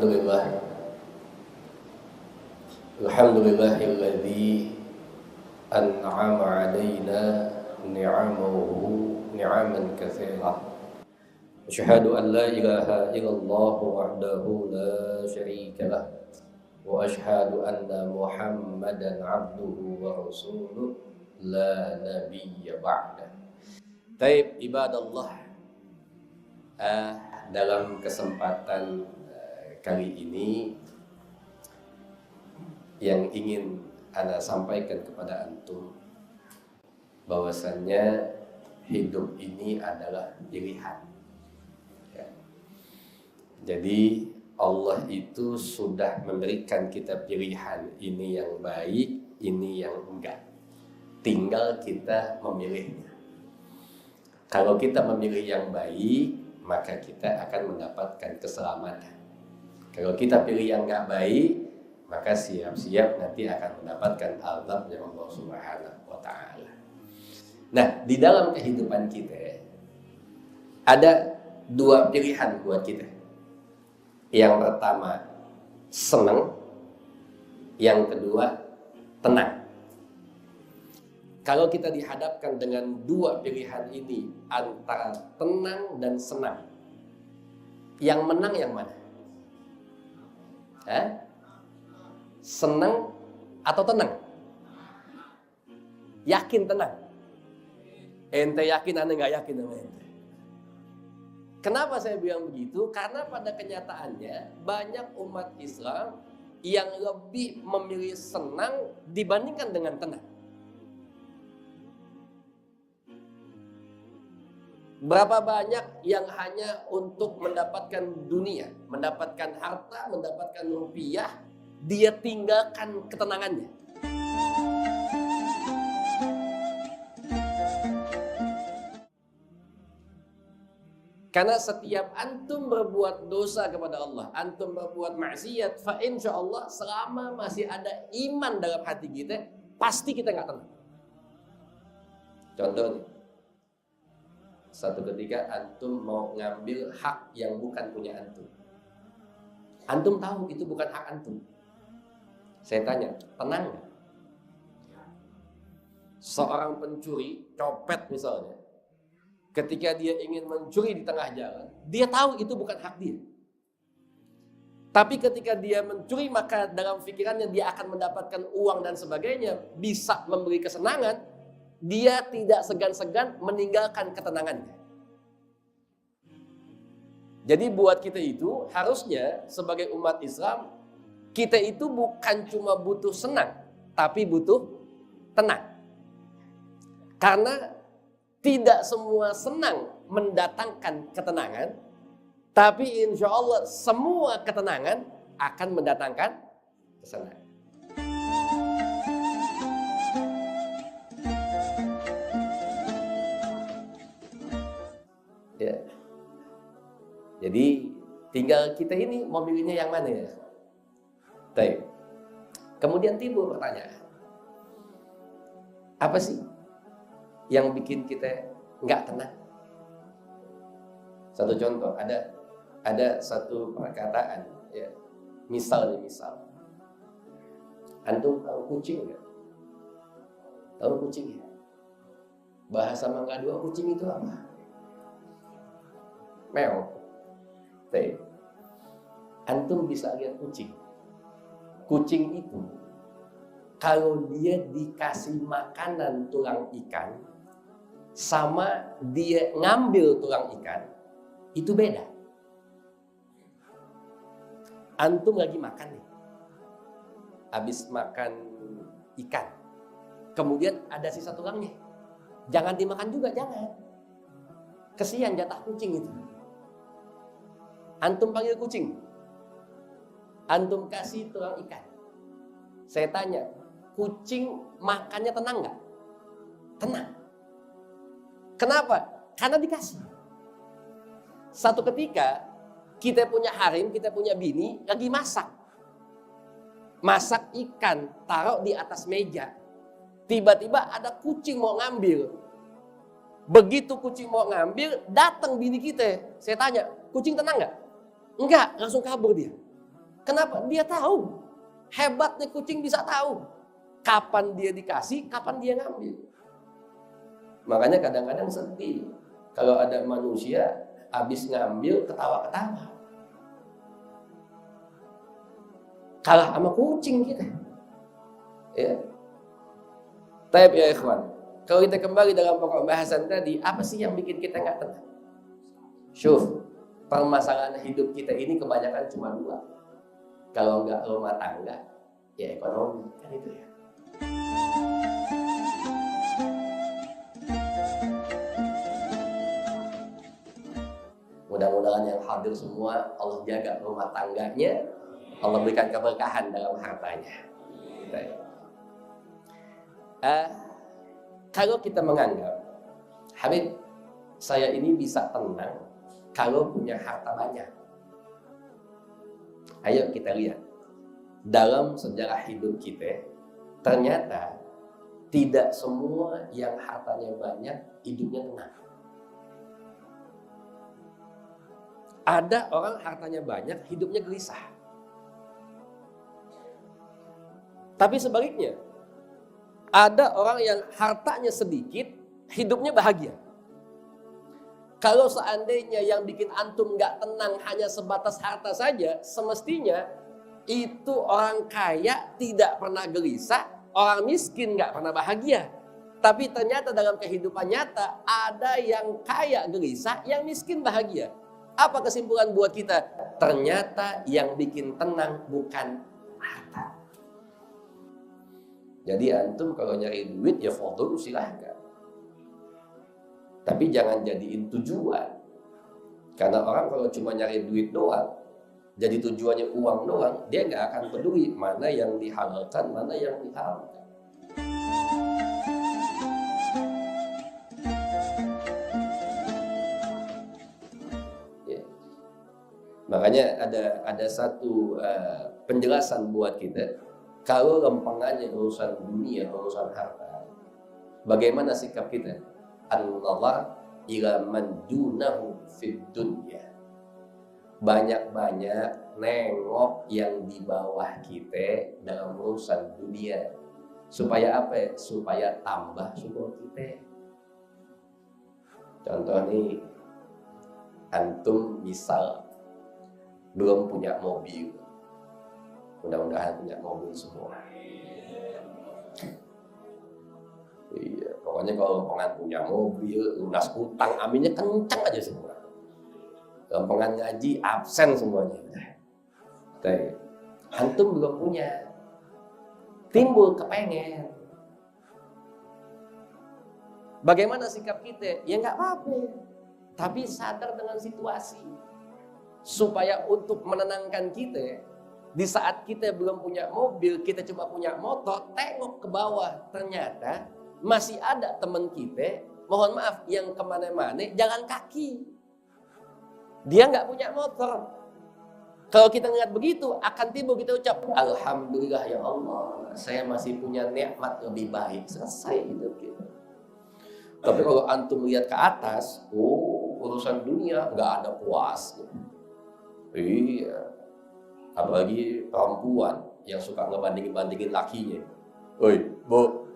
Alhamdulillah. Alhamdulillahilladzi an'ama 'alaina ni'amahu ni'aman katsirah. Asyhadu an la ilaha illallah wahdahu la syarika lah wa asyhadu anna Muhammadan 'abduhu wa rasuluh la nabiyya ba'da. Taib ibadallah, dalam kesempatan kali ini yang ingin ana sampaikan kepada antum bahwasannya hidup ini adalah pilihan ya. Jadi Allah itu sudah memberikan kita pilihan, ini yang baik, ini yang enggak, tinggal kita memilihnya. Kalau kita memilih yang baik, maka kita akan mendapatkan keselamatan. Kalau kita pilih yang enggak baik, maka siap-siap nanti akan mendapatkan azabnya Allah Subhanahu wa ta'ala. Nah, di dalam kehidupan kita ada dua pilihan buat kita. Yang pertama, senang. Yang kedua, tenang. Kalau kita dihadapkan dengan dua pilihan ini, antara tenang dan senang, yang menang yang mana? Senang atau tenang? Yakin tenang? Ente yakin, ane gak yakin sama ente? Kenapa saya bilang begitu? Karena pada kenyataannya banyak umat Islam yang lebih memilih senang dibandingkan dengan tenang. Berapa banyak yang hanya untuk mendapatkan dunia, mendapatkan harta, mendapatkan rupiah, dia tinggalkan ketenangannya. Karena setiap antum berbuat dosa kepada Allah, antum berbuat maksiat, fa insyaallah selama masih ada iman dalam hati kita, pasti kita nggak tenang. Contohnya, satu ketika antum mau ngambil hak yang bukan punya antum. Antum tahu itu bukan hak antum. Saya tanya, tenang nggak? Seorang pencuri, copet misalnya, ketika dia ingin mencuri di tengah jalan, dia tahu itu bukan hak dia. Tapi ketika dia mencuri, maka dalam pikirannya dia akan mendapatkan uang dan sebagainya, bisa memberi kesenangan, dia tidak segan-segan meninggalkan ketenangannya. Jadi buat kita itu, harusnya sebagai umat Islam, kita itu bukan cuma butuh senang, tapi butuh tenang. Karena tidak semua senang mendatangkan ketenangan, tapi insya Allah semua ketenangan akan mendatangkan kesenangan. Ya. Jadi tinggal kita ini mau milihnya yang mana ya? Baik. Kemudian timbul pertanyaan, apa sih yang bikin kita nggak tenang? Satu contoh, ada satu perkataan, ya, misal, antum tahu kucing nggak? Tahu kucing ya? Bahasa Mangga Dua kucing itu apa? Meow. Antum bisa lihat kucing. Kucing itu kalau dia dikasih makanan tulang ikan sama dia ngambil tulang ikan, itu beda. Antum lagi makan nih, habis makan ikan, kemudian ada sisa tulangnya, jangan dimakan juga, jangan. Kesian jatah kucing itu. Antum panggil kucing, antum kasih tulang ikan. Saya tanya, kucing makannya tenang nggak? Tenang. Kenapa? Karena dikasih. Satu ketika kita punya harim, kita punya bini lagi masak. Masak ikan, taruh di atas meja. Tiba-tiba ada kucing mau ngambil. Begitu kucing mau ngambil, datang bini kita. Saya tanya, kucing tenang nggak? Enggak, langsung kabur dia. Kenapa? Dia tahu. Hebatnya kucing bisa tahu kapan dia dikasih, kapan dia ngambil. Makanya kadang-kadang sedih kalau ada manusia habis ngambil ketawa-ketawa. Kalah sama kucing kita. Ya. Taib ya ikhwan. Kalau kita kembali dalam pokok bahasan tadi, apa sih yang bikin kita nggak tenang? Syuf, permasalahan hidup kita ini kebanyakan cuma dua. Kalau nggak rumah tangga, ya ekonomi, kan itu ya. Mudah-mudahan yang hadir semua Allah jaga rumah tangganya, Allah berikan keberkahan dalam hartanya. Kalau kita menganggap, Habib, saya ini bisa tenang kalau punya harta banyak. Ayo kita lihat dalam sejarah hidup kita, ternyata tidak semua yang hartanya banyak hidupnya tenang. Ada orang hartanya banyak hidupnya gelisah. Tapi sebaliknya, ada orang yang hartanya sedikit hidupnya bahagia. Kalau seandainya yang bikin antum gak tenang hanya sebatas harta saja, semestinya itu orang kaya tidak pernah gelisah, orang miskin gak pernah bahagia. Tapi ternyata dalam kehidupan nyata ada yang kaya gelisah, yang miskin bahagia. Apa kesimpulan buat kita? Ternyata yang bikin tenang bukan harta. Jadi antum kalau nyari duit ya fadhul silahkan. Tapi jangan jadiin tujuan. Karena orang kalau cuma nyari duit doang, jadi tujuannya uang doang, dia nggak akan peduli mana yang dihalalkan, mana yang diharamkan. Ya. Makanya ada satu penjelasan buat kita, kalau lempengannya urusan dunia, urusan harta, bagaimana sikap kita? Allah ila man dunahu fid dunya. Banyak-banyak nengok yang di bawah kita dalam urusan dunia. Supaya apa? Supaya tambah syukur kita. Contoh nih, antum misal belum punya mobil. Mudah-mudahan punya mobil semua. Iya, pokoknya kalau lempengan punya mobil, lunas utang, aminnya kencang aja semua. Lempengan ngaji, absen semuanya. Tapi antum belum punya, timbul kepengen. Bagaimana sikap kita? Ya nggak apa-apa, tapi sadar dengan situasi. Supaya untuk menenangkan kita, di saat kita belum punya mobil, kita cuma punya motor, tengok ke bawah, ternyata masih ada teman kita, mohon maaf, yang kemana-mana jalan kaki. Dia nggak punya motor. Kalau kita ngeliat begitu, akan timbul kita ucap, Alhamdulillah ya Allah, saya masih punya nikmat lebih baik. Selesai hidup kita. Tapi kalau antum lihat ke atas, urusan dunia nggak ada puas. Iya. Apalagi perempuan yang suka ngebandingin lakinya. Oi, Bu,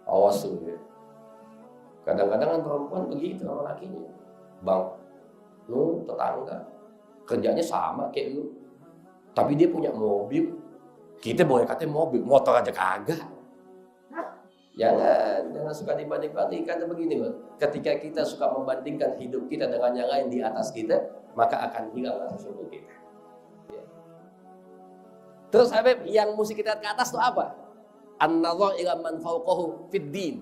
awas tuh ya. Kadang-kadang kan perempuan begitu sama lakinya. Bang, lu tetangga, kerjanya sama kayak lu. Tapi dia punya mobil. Kita boleh katanya mobil, motor aja kagak. Jangan suka dibanding-bandingkan. Begini loh, ketika kita suka membandingkan hidup kita dengan yang lain di atas kita, maka akan hilang rasa syukur kita. Ya. Terus Habib, yang mesti kita lihat ke atas itu apa? An-nazar ila man fawqahu fid din.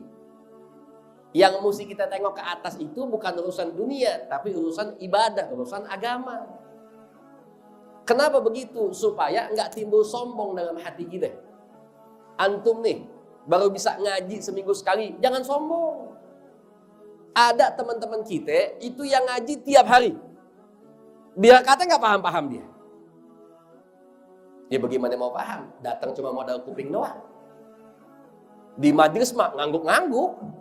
Yang mesti kita tengok ke atas itu bukan urusan dunia, tapi urusan ibadah, urusan agama. Kenapa begitu? Supaya nggak timbul sombong dalam hati kita. Antum nih baru bisa ngaji seminggu sekali, jangan sombong. Ada teman-teman kita itu yang ngaji tiap hari. Biar kata nggak paham-paham dia. Ya bagaimana mau paham? Datang cuma modal kuping doang. Di majelis mah ngangguk-ngangguk.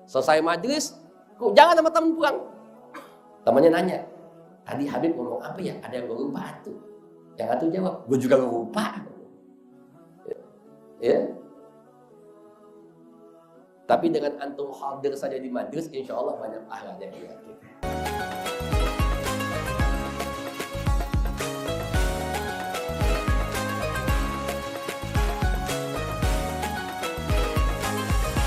Selesai majelis, jangan sama teman pulang. Temannya nanya, Tadi Habib ngomong apa ya? Ada yang lupa atuh. Yang atuh jawab, gue juga lupa. Ya. Tapi dengan antum hadir saja di majlis, insya Allah banyak pahala dari kita.